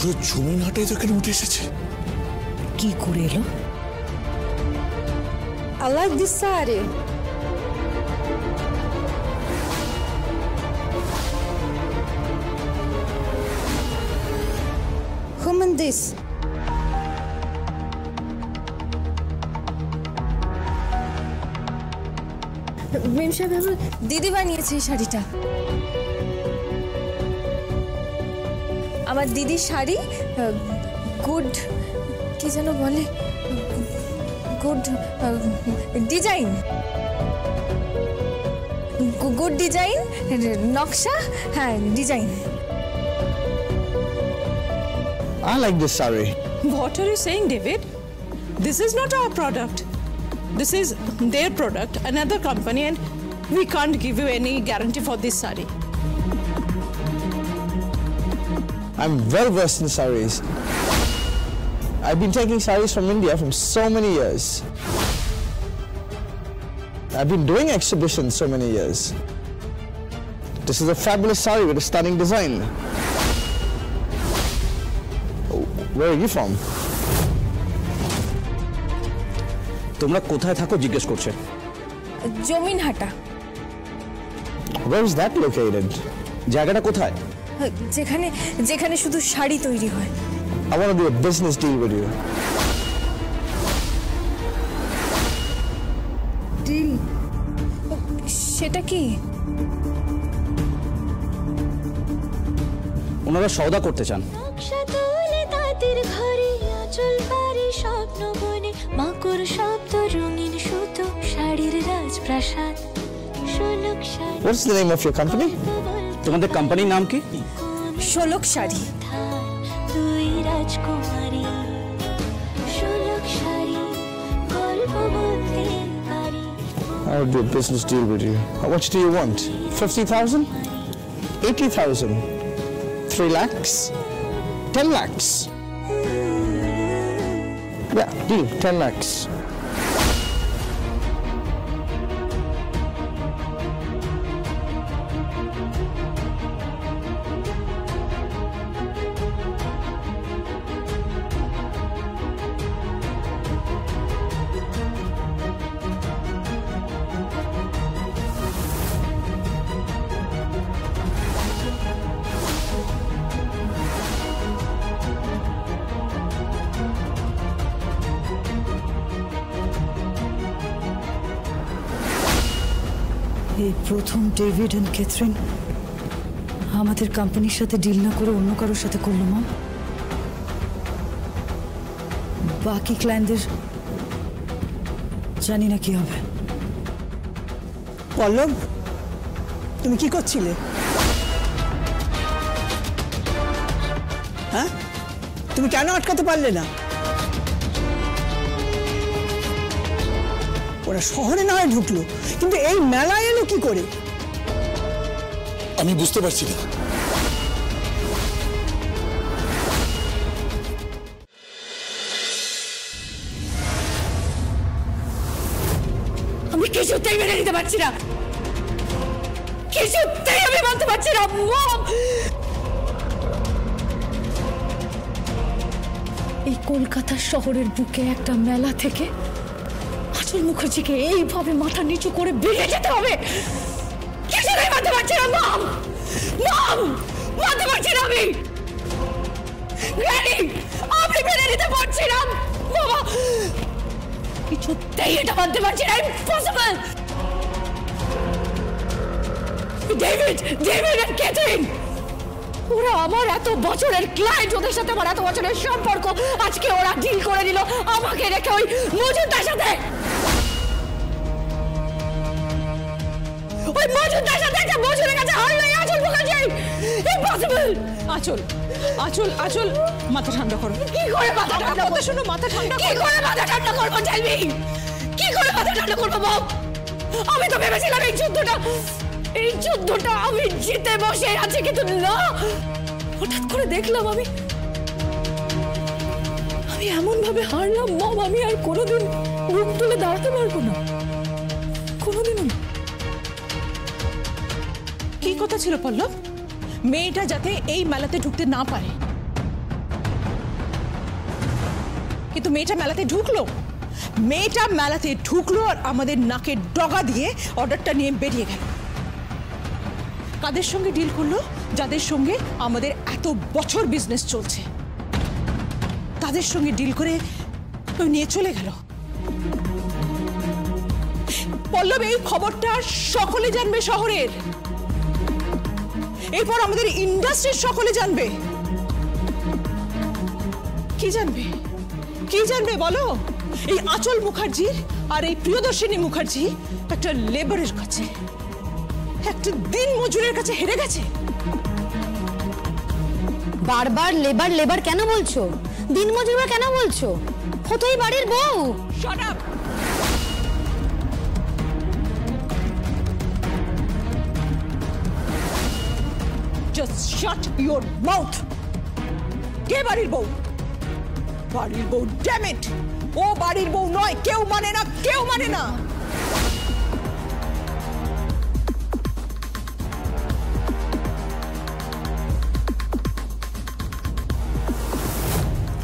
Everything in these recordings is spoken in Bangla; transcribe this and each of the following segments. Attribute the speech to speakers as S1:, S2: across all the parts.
S1: পুরো জমিন হাটাই তো এখানে উঠে এসেছে।
S2: কি করে এলো?
S3: I like this saree. Who made this?
S4: মেম সাহেব, আমার দিদি বানিয়েছে এই শাড়িটা। আমার দিদির শাড়ি গুড, কি যেন বলে, গুড ডিজাইন, গুড ডিজাইন, নকশা, হ্যাঁ design.
S5: I like this saree.
S2: What are you saying, David? This is not our product. This is their product, another company, and we can't give you any guarantee for this saree.
S5: I'm well versed in sarees. I've been taking sarees from India for so many years. I've been doing exhibitions so many years. This is a fabulous saree with a stunning design. Where are you from?
S6: তোমরা কোথায় থাকো জিজ্ঞেস করছে।
S4: জমিন হাটা।
S5: Where is that located?
S6: জায়গাটা কোথায়?
S4: যেখানে যেখানে শুধু শাড়ি তৈরি হয়।
S5: I want to do a business deal with you.
S4: Deal? সেটা কি?
S6: ওনারা সওদা করতে চান।
S5: What's the name of your company?
S6: তোমাদের কোম্পানির নাম কি?
S4: শোলক sari.
S5: I'll do a business deal with you. How much do you want? 50,000? 80,000? 3 lakhs? 10 lakhs? Yeah, deal, 10 lakhs.
S2: এই প্রথম ডেভিড এন্ড ক্যাথরিন আমাদের কোম্পানির সাথে ডিল না করে অন্য কারোর সাথে করলো। মা, বাকি ক্লায়েন্টদের জানি না কি হবে।
S7: পল্লব, তুমি কি করছিলে? হ্যাঁ, তুমি কেন আটকাতে পারলে না? ওরা শহরে না হয় ঢুকলো, কিন্তু এই মেলায় এলো কি করে?
S1: আমি বুঝতে পারছি না।
S2: আমি কিছুতেই মেনে নিতে পারছি না, কিছুতেই আমি মানতে পারছি না। এই কলকাতা শহরের বুকে একটা মেলা থেকে আচল মুখার্জিকে এইভাবে মাথা নিচু করে বেরিয়ে যেতে হবে? কিছুতেই মানতে পারছি না। মম, মম, মানতে পারছি না আমি। আমি মেনে নিতে পারছি না বাবা, কিছুতেই এটা মানতে পারছি না। ইম্পসিবল। ডেভিড, ডেভিড আর ক্যাথরিন, ওরা আমার এত বছরের ক্লায়েন্ট, ওদের সাথে আমার এত বছরের সম্পর্ক, আজকে ওরা ডিল করে নিল আমাকে রেখে ওই মজুমদার সাথে। ওই মজুমদার সাথে একটা মজুরের কাছে হারলো এই আচল মুখার্জি। ইম্পসিবল। আচল, আচল, আচল, মাথা ঠান্ডা করো। কি করে মাথা ঠান্ডা করো? শোনো, মাথা ঠান্ডা করো। কি করে মাথা ঠান্ডা করবো? টেল মি, কি করে মাথা ঠান্ডা করবো? মম, আমি তো ভেবেছিলাম এই যুদ্ধটা আমি জিতে বসে আছি, কিন্তু না, হঠাৎ করে দেখলাম আমি এমন ভাবে হারলাম। মম, আমি আর কোনোদিন মুখ তুলে দাঁড়াতে পারবো না, কোনোদিনও। কি কথা ছিল পল্লব? মেয়েটা যাতে এই মেলাতে ঢুকতে না পারে, কিন্তু মেয়েটা মেলাতে ঢুকলো, মেয়েটা মেলাতে ঢুকলো আর আমাদের নাকের ডগা দিয়ে অর্ডারটা নিয়ে বেরিয়ে গেল। কাদের সঙ্গে ডিল করলো? যাদের সঙ্গে আমাদের এত বছর বিজনেস চলছে, তাদের সঙ্গে ডিল করে নিয়ে চলে গেল। পল্লব, এই খবরটা সকলে জানবে শহরের, এরপর আমাদের ইন্ডাস্ট্রির সকলে জানবে। কি জানবে? কি জানবে বলো? এই আঁচল মুখার্জির আর এই প্রিয়দর্শিনী মুখার্জি একটা লেবারের কাছে, একটা দিন মজুরের কাছে হেরে গেছে।
S3: বারবার লেবার লেবার কেন বলছো? দিনমজুররা কেন বলছো? ও তো এই বাড়ির বউ।
S2: Shut up! Just shut your mouth! কে বাড়ির বউ? বাড়ির বউ, damn it! ও বাড়ির বউ নয়, কেউ মানে না, কেউ মানে না।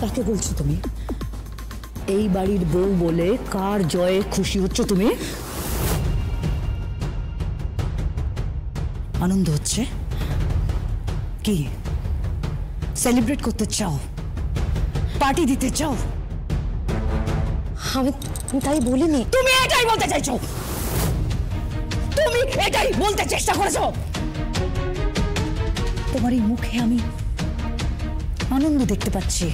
S8: কাকে বলছো তুমি? এই বাড়ির বউ বলে কার জয়ে খুশি হচ্ছ তুমি? আনন্দ হচ্ছে? কি সেলিব্রেট করতে চাও? পার্টি দিতে চাও?
S3: আমি তাই বলিনি।
S8: তুমি এটাই বলতে চাইছো? তুমি এটাই বলতে চেষ্টা করেছো? তোমার এই মুখে আমি আনন্দ দেখতে পাচ্ছি,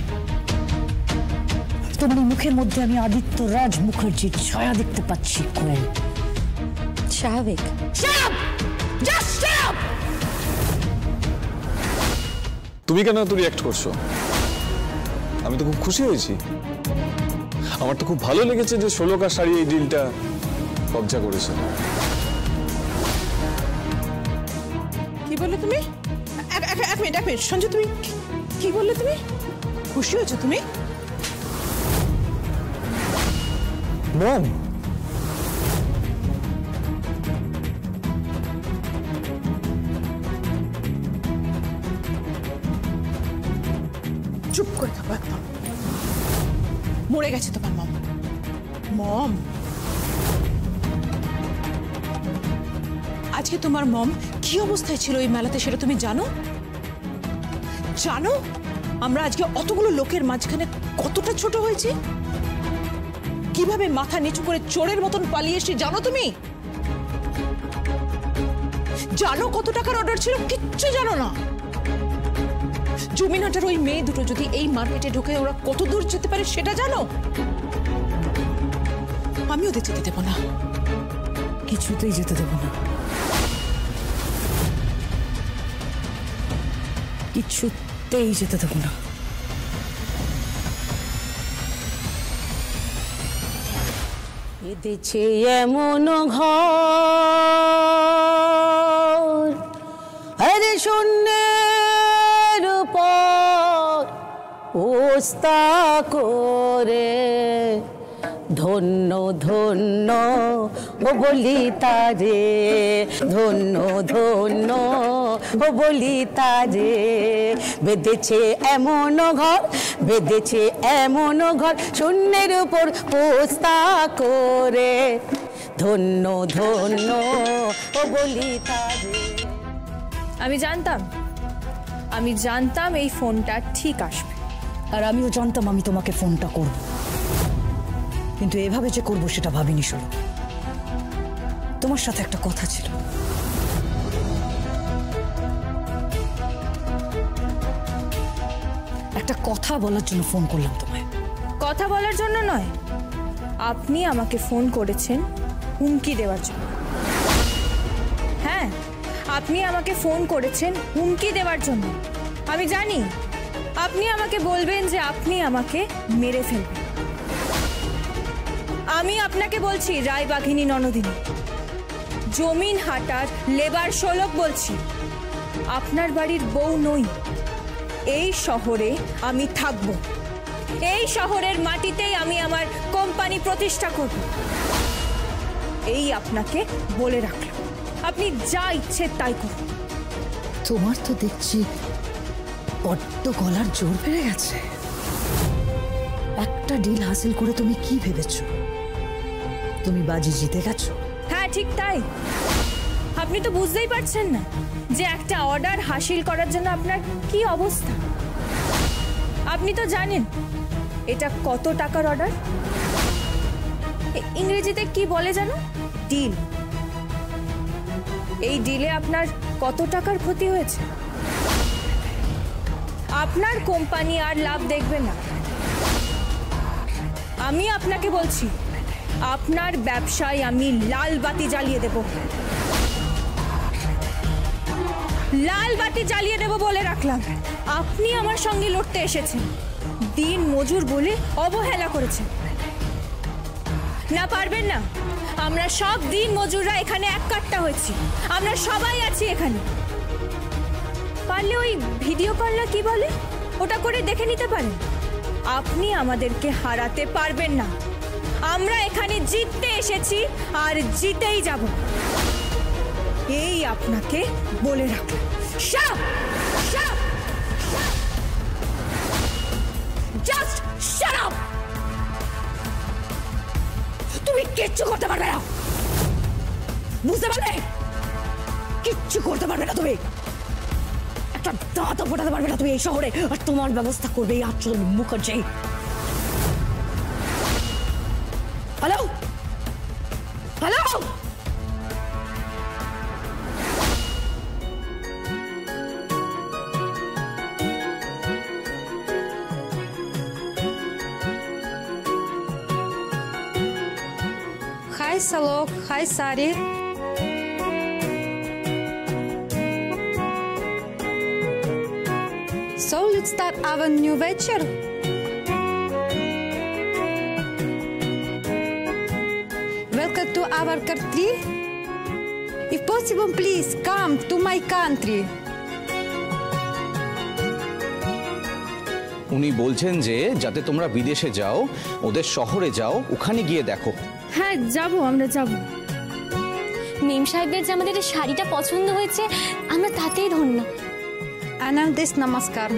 S8: তোমার এই মুখের মধ্যে আমি আদিত্য রাজ মুখার্জির ছায়া দেখতে পাচ্ছি। কোয়েল,
S3: স্বাভাবিক।
S1: তুমি কেন এত রিঅ্যাক্ট করছো? আমি তো খুব খুশি হয়েছি। আমার তো খুব ভালো লেগেছে যে ষোলকার শাড়ি এই ডিলটা কবজা করেছে।
S2: কি বললে তুমি? এক মিনিট সঞ্জু, তুমি কি বললে? তুমি খুশি হয়েছো? তুমি
S5: মম,
S2: চুপ করে থাকো একদম। মরে গেছে তোমার মম। মম, আজকে তোমার মম কি অবস্থায় ছিল এই মেলাতে সেটা তুমি জানো? জানো আমরা আজকে অতগুলো লোকের মাঝখানে কতটা ছোট হয়েছে? কিভাবে মাথা নিচু করে চোরের মতন পালিয়ে এসে জানো তুমি? জানো কত টাকার অর্ডার ছিল? কিচ্ছু জানো না। জমিনহাটার ওই মেয়ে দুটো যদি এই মার্কেটে ঢুকে ওরা কত দূর যেতে পারে সেটা জানো? আমি ওদের যেতে দেবো না,
S8: কিছুতেই যেতে দেবো না, কিছুতেই যেতে দেবো না।
S9: এদেছে এমন ঘর, আরে শূন্যের উপর ওস্তা করে, ধন্য ধন্য ও বলি তারে, ধন্য ধন্য ও বলি তারে। বেঁধেছে এমন ঘর, বেঁধেছে এমন ঘর, শূন্যের উপর পোস্তা করে, ধন্য ধন্য ও বলি তারে।
S4: আমি জানতাম এই ফোনটা ঠিক আসবে,
S8: আর আমিও জানতাম আমি তোমাকে ফোনটা করব, কিন্তু এভাবে যে করবো সেটা ভাবিনি। শোনো, তোমার সাথে একটা কথা ছিল। একটা কথা বলার জন্য ফোন করলাম তোমায়।
S4: কথা বলার জন্য নয়, আপনি আমাকে ফোন করেছেন হুমকি দেওয়ার জন্য। হ্যাঁ, আপনি আমাকে ফোন করেছেন হুমকি দেওয়ার জন্য। আমি জানি আপনি আমাকে বলবেন যে আপনি আমাকে মেরে ফেলবেন। আমি আপনাকে বলছি রায়বাঘিনী ননদিনী, জমিনহাটার লেবার শোলক বলছি, আপনার বাড়ির বউ নই। এই শহরে আমি থাকব, এই শহরের মাটিতেই আমি আমার কোম্পানি প্রতিষ্ঠা করব, এই আপনাকে বলে রাখলাম। আপনি যা ইচ্ছে তাই করুন।
S8: তোমার তো দেখছি বড্ড গলার জোর বেড়ে গেছে। একটা ডিল হাসিল করে তুমি কি ভেবেছো? তুমি বাজি জিতে গেছো।
S4: হ্যাঁ ঠিক তাই। আপনি তো বুঝতেই পারছেন না যে একটা অর্ডার হাসিল করার জন্য আপনার কি অবস্থা। আপনি তো জানেন এটা কত টাকার অর্ডার। ইংরেজিতে কি বলে জানো? ডিল। এই ডিলে আপনার কত টাকার ক্ষতি হয়েছে। আপনার কোম্পানি আর লাভ দেখবে না। আমি আপনাকে বলছি, আপনার ব্যবসায় আমি লাল বাতি জ্বালিয়ে দেব। লাল বাতি জ্বালিয়ে দেব বলে রাখলাম। আপনি আমার সঙ্গে লড়তে এসেছেন, দিন মজুর বলে অবহেলা করেছেন। না পারবেন না। আমরা সব দিন মজুররা এখানে এক কাট্টা হয়েছি, আমরা সবাই আছি এখানে। পারলে ওই ভিডিও কল না কি বলে ওটা করে দেখে নিতে পারেন। আপনি আমাদেরকে হারাতে পারবেন না। আমরা এখানে জিততে এসেছি আর জিতেই যাব, এই আপনাকে বলে রাখলাম। শাট শাট জাস্ট শাট আপ। তুমি কিচ্ছু করতে পারবে না, বুঝতে পারলে? কিচ্ছু করতে পারবে না তুমি। একটা দাঁতও ফোটাতে পারবে না তুমি এই শহরে। আর তোমার ব্যবস্থা করবে এই আঁচল Mukherjee. Hello hello,
S3: Hi Salok, hi Sari. So let's start our new вечер. Welcome to our country. If possible, please come to my country.
S6: উনি বলছেন যে যাতে তোমরা বিদেশে যাও, ওদের শহরে যাও, ওখানে গিয়ে দেখো।
S4: হ্যাঁ যাবো, আমরা যাবো।
S3: মেম সাহেবের যে আমাদের এই শাড়িটা পছন্দ হয়েছে, আমরা তাতেই ধন্য। আনন্দেশ নমস্কার।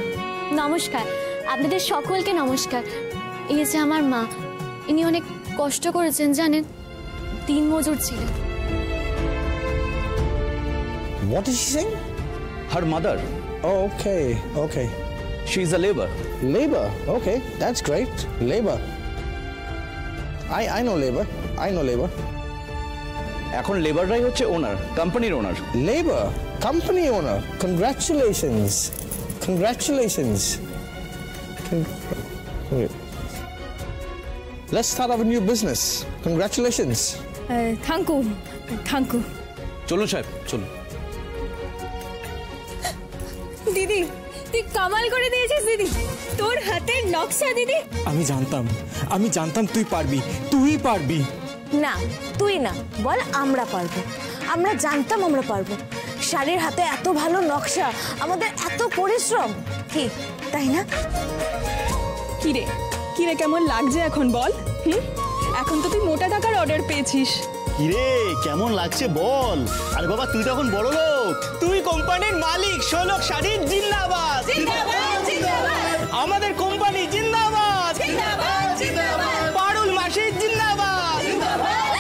S3: নমস্কার, আপনাদের সকলকে নমস্কার। এই যে আমার মা, ইনি অনেক কষ্ট করেছেন জানেন, দিন মজুর ছিলেন।
S5: What is she saying?
S6: Her mother.
S5: Oh, okay, okay.
S6: She is a labor.
S5: Labor, okay, that's great. Labor. I know labor. I know labor.
S6: এখন লেবাররাই হচ্ছে ওনার, কোম্পানির ওনার।
S5: Labor, company owner. Congratulations. Congratulations. Let's start our new business. Congratulations.
S4: Thank you, thank you.
S6: চলুন সাহেব, চলুন।
S4: দিদি তুই কামাল করে দিয়েছিস দিদি, তোর হাতের নকশা দিদি।
S10: আমি জানতাম তুই পারবি, তুই পারবি।
S11: না তুই না, বল আমরা পারবো। আমরা জানতাম আমরা পারবো। শাড়ির হাতে এত ভালো নকশা, আমাদের এত পরিশ্রম, কি তাই না?
S2: কিরে কিরে কেমন লাগছে এখন বল? এখন তো তুই মোটা টাকার অর্ডার পেয়েছিস।
S12: কিরে কেমন লাগছে বল? আরে বাবা তুই তখন বড় লোক, তুই কোম্পানির মালিক। শোলক শাড়ির জিন্দাবাদ, জিন্দাবাদ, জিন্দাবাদ। আমাদের কোম্পানি জিন্দাবাদ, জিন্দাবাদ, জিন্দাবাদ। পারুল মাসি জিন্দাবাদ, জিন্দাবাদ।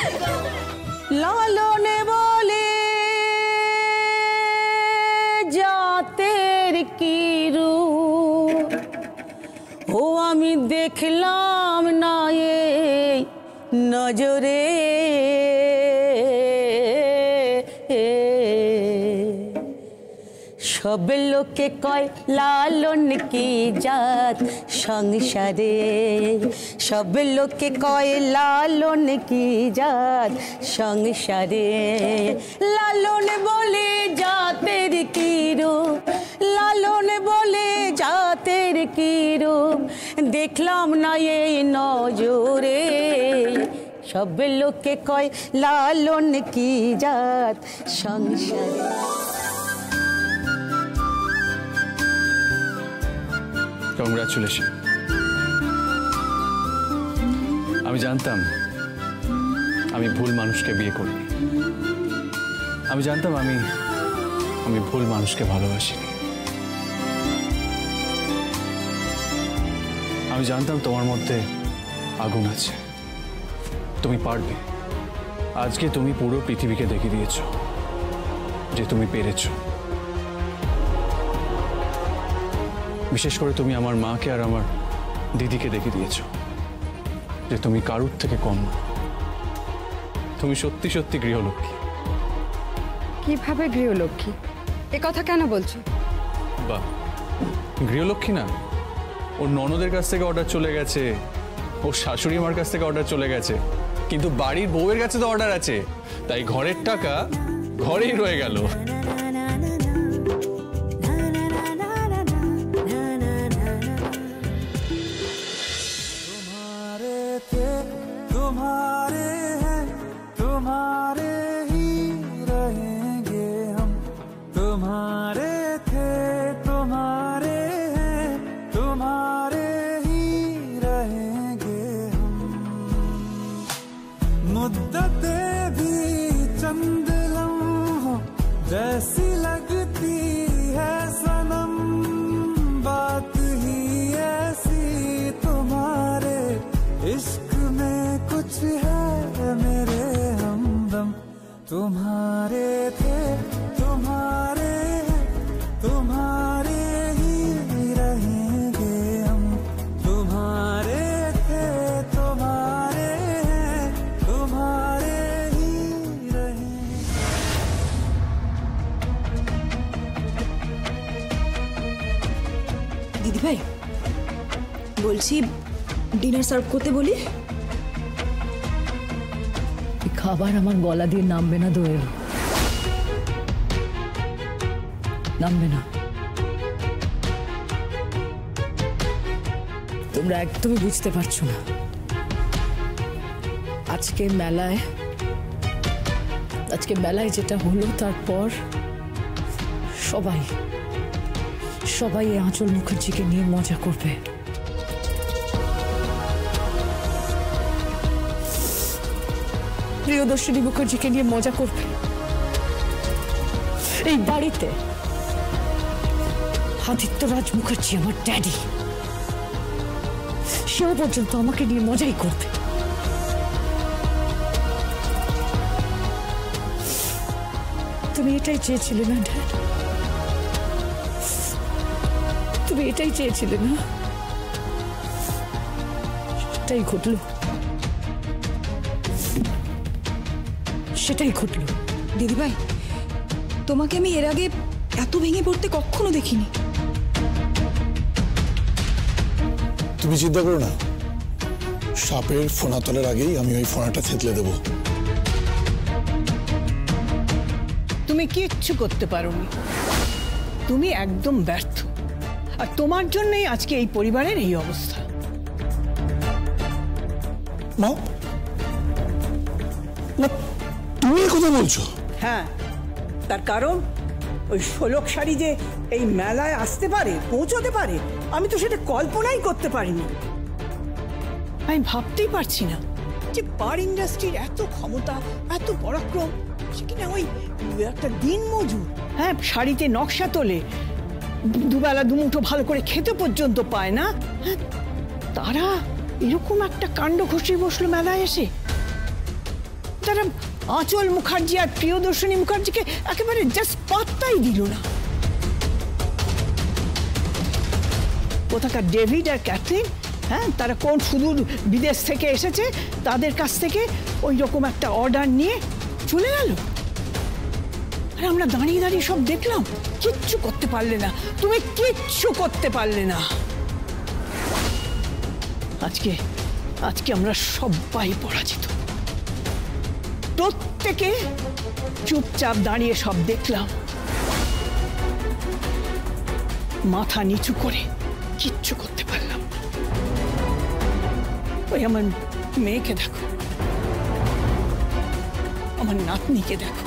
S9: লালনে বলে জাতের কি রূপ, ও আমি দেখলাম না এই নজরে। সব লোকে কয় লালন কি জাত সংসারে, সব লোকে কয় লালন কি জাত সংসারে। লালন বলে জাতের কি রূপ, লালন বলে জাতের কি রূপ, দেখলাম না এই নজরে। সব লোকে কয় লালন কি জাত সংসারে।
S1: কংগ্রাচুলেশন। আমি জানতাম আমি ভুল মানুষকে বিয়ে করি, আমি জানতাম আমি ভুল মানুষকে ভালোবাসি। আমি জানতাম তোমার মধ্যে আগুন আছে, তুমি পারবে। আজকে তুমি পুরো পৃথিবীকে দেখিয়ে দিয়েছো যে তুমি পেরেছো। বিশেষ করে তুমি আমার মাকে আর আমার দিদিকে দেখিয়ে দিয়েছো যে তুমি কারুর থেকে কম না। তুমি সত্যি সত্যি গৃহলক্ষ্মী।
S13: কিভাবে গৃহলক্ষ্মী? এ কথা কেন বলছো?
S1: বাহ, গৃহলক্ষ্মী না, ওর ননদের কাছ থেকে অর্ডার চলে গেছে, ওর শাশুড়ি মার কাছ থেকে অর্ডার চলে গেছে, কিন্তু বাড়ির বউয়ের কাছে তো অর্ডার আছে, তাই ঘরের টাকা ঘরেই রয়ে গেল।
S14: जैसी लगती है सनम बात ही ऐसी तुम्हारे इश्क में कुछ है मेरे हमदम तुम्हारे थे तुम्हारे तुम्हारे ही रहेंगे हम तुम्हारे थे तुम्हारे तुम्हारे ही रहेंगे।
S11: দিদি ভাই বলছি ডিনার সার্ভ করতে বলি।
S8: খাবার আমার গলা দিয়ে নামবে না দোয়েল, নামবে না। তোমরা একদমই বুঝতে পারছো না, আজকে মেলায় যেটা হলো তারপর সবাই এই আঁচল মুখার্জিকে নিয়ে মজা করবে। প্রিয়দর্শিনী মুখার্জিকে নিয়ে মজা করবে এই বাড়িতে। আদিত্যরাজ মুখার্জি আমার ড্যাডি, সেও পর্যন্ত আমাকে নিয়ে মজাই করবে। তুমি এটাই চেয়েছিলে না ড্যাড? তুমি এটাই চেয়েছিলে না? সেটাই ঘটলো, সেটাই ঘটলো।
S11: দিদিভাই তোমাকে আমি এর আগে এত ভেঙে পড়তে কখনো দেখিনি।
S15: তুমি চিন্তা করো না, সাপের ফোনা তোলার আগেই আমি ওই ফোনাটা থেতলে দেব।
S7: তুমি কিচ্ছু করতে পারোনি, তুমি একদম ব্যর্থ, আর তোমার জন্যই আজকে এই পরিবারের এই অবস্থা।
S15: মা, না তুমি এই কথা বলছো?
S7: হ্যাঁ, তার কারণ ওই শোলক শাড়ি যে এই মেলায় আসতে পারে, পৌঁছতে পারে, আমি তো সেটা কল্পনাই করতে পারিনি। আমি ভাবতেই পারছি না যে পার ইন্ডাস্ট্রির এত ক্ষমতা, এত পরাক্রম, সে কিনা ওই একটা দিন মজুর, হ্যাঁ, শাড়িতে নকশা তোলে, দুবেলা দুমুঠো ভালো করে খেতে পর্যন্ত পায় না, হ্যাঁ, তারা এরকম একটা কাণ্ড ঘষিয়ে বসলো মেলায় এসে। তারা আঁচল মুখার্জি আর প্রিয়দর্শিনী মুখার্জিকে একেবারে জাস্ট পাত্তাই দিল না। কোথাকার ডেভিড আর ক্যাথরিন, হ্যাঁ, তারা কোন সুদূর বিদেশ থেকে এসেছে, তাদের কাছ থেকে ওই রকম একটা অর্ডার নিয়ে চলে গেল। আর আমরা দাঁড়িয়ে দাঁড়িয়ে সব দেখলাম, কিচ্ছু করতে পারলে না, তুমি কিচ্ছু করতে পারলে না। আজকে আমরা সবাই পরাজিত, প্রত্যেকে চুপচাপ দাঁড়িয়ে সব দেখলাম, মাথা নিচু করে কিচ্ছু করতে পারলাম। ওই আমার মেয়েকে দেখো, আমার নাতনিকে দেখো।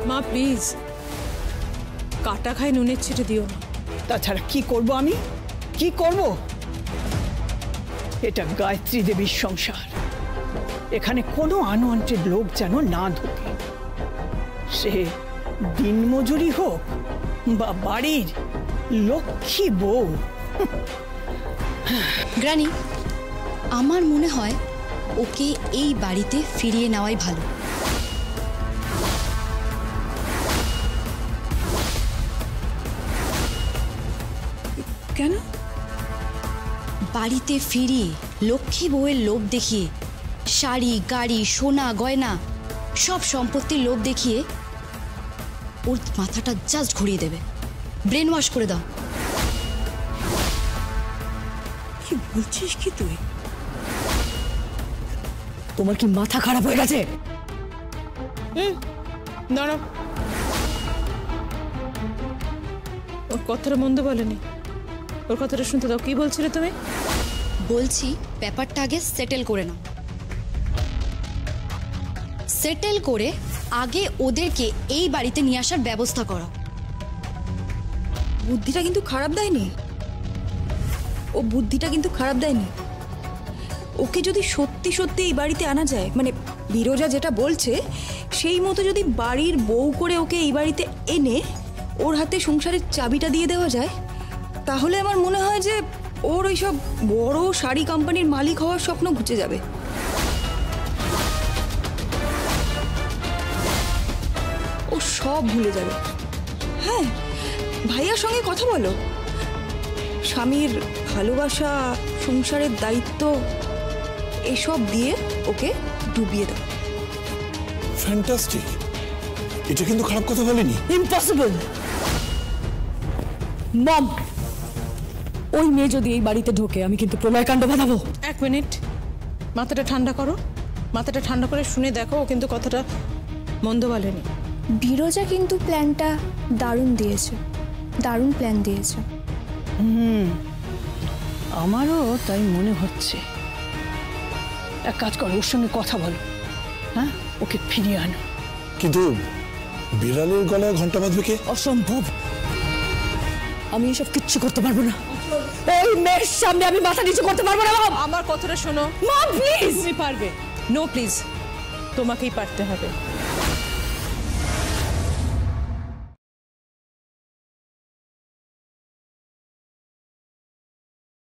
S2: মা প্লিজ কাটা খায় নুনের ছিটে দিও না।
S7: তাছাড়া কি করব আমি, কি করব? এটা গায়ত্রী দেবীর সংসার, এখানে কোনো আনওয়ান্টেড লোক যেন না ঢোকে, সে দিনমজুরি হোক বা বাড়ির লক্ষ্মী বউ।
S16: গ্রানি, আমার মনে হয় ওকে এই বাড়িতে ফিরিয়ে নেওয়াই ভালো।
S2: কেন?
S16: বাড়িতে ফিরিয়ে লক্ষ্মী বউয়ের লোভ দেখিয়ে, শাড়ি, গাড়ি, সোনা, গয়না সব সম্পত্তির লোভ দেখিয়ে ওর মাথাটা জাস্ট ঘুরিয়ে দেবে, ব্রেন ওয়াশ করে দাও।
S2: কি বলছিস কি তুই?
S8: তোমার কি মাথা খারাপ হয়ে গেছে?
S2: দাঁড়াও, ওর কথাটা মন্দ বলেনি, ওর কথাটা শুনতে দাও। কি বলছিলে তুমি?
S16: বলছি ব্যাপারটা আগে সেটেল করে নাও। সেটেল করে আগে ওদেরকে এই বাড়িতে নিয়ে আসার ব্যবস্থা করো।
S4: বুদ্ধিটা কিন্তু খারাপ দেয়নি, ও বুদ্ধিটা কিন্তু খারাপ দেয়নি। ওকে যদি সত্যি সত্যি এই বাড়িতে আনা যায়, মানে বিরোজা যেটা বলছে সেই মতো যদি বাড়ির বউ করে ওকে এই বাড়িতে এনে ওর হাতে সংসারের চাবিটা দিয়ে দেওয়া যায়, তাহলে আমার মনে হয় যে ওর ওইসব বড় শাড়ি কোম্পানির মালিক হওয়ার স্বপ্ন ঘুচে যাবে। ও সব ভুলে যাবে। হ্যাঁ, ভাইয়ার সঙ্গে কথা বলো, স্বামীর ভালোবাসা, সংসারের দায়িত্ব এসব দিয়ে ওকে ডুবিয়ে দাও।
S15: ফ্যান্টাস্টিক, এটা কিন্তু খারাপ কথা বলেনি।
S8: ইম্পসিবল। মম, ওই মেয়ে যদি এই বাড়িতে ঢোকে আমি কিন্তু প্রলয়কাণ্ড বাঁধাবো।
S2: এক মিনিট, মাথাটা ঠান্ডা করো, মাথাটা ঠান্ডা করে শুনে দেখো। ও কিন্তু কথাটা মন্দ বলেনি।
S11: বিরোজা কিন্তু প্ল্যানটা দারুণ দিয়েছে, দারুণ প্ল্যান দিয়েছে।
S7: আমারও তাই মনে হচ্ছে। এক কাজ করো, ওর সঙ্গে কথা বলো, হ্যাঁ, ওকে ফিরিয়ে আনো।
S15: কিন্তু বিড়ালের গলায় ঘন্টা বাঁধবে কে?
S8: অসম্ভব, আমি এসব কিচ্ছু করতে পারবো না। ওই মেয়ের সামনে আমি মাথা নিচু করতে পারবো না। মম,
S2: আমার কথাটা শোনো।
S8: Mom please.
S2: তুমি পারবে। নো প্লিজ, তোমাকেই পারতে হবে।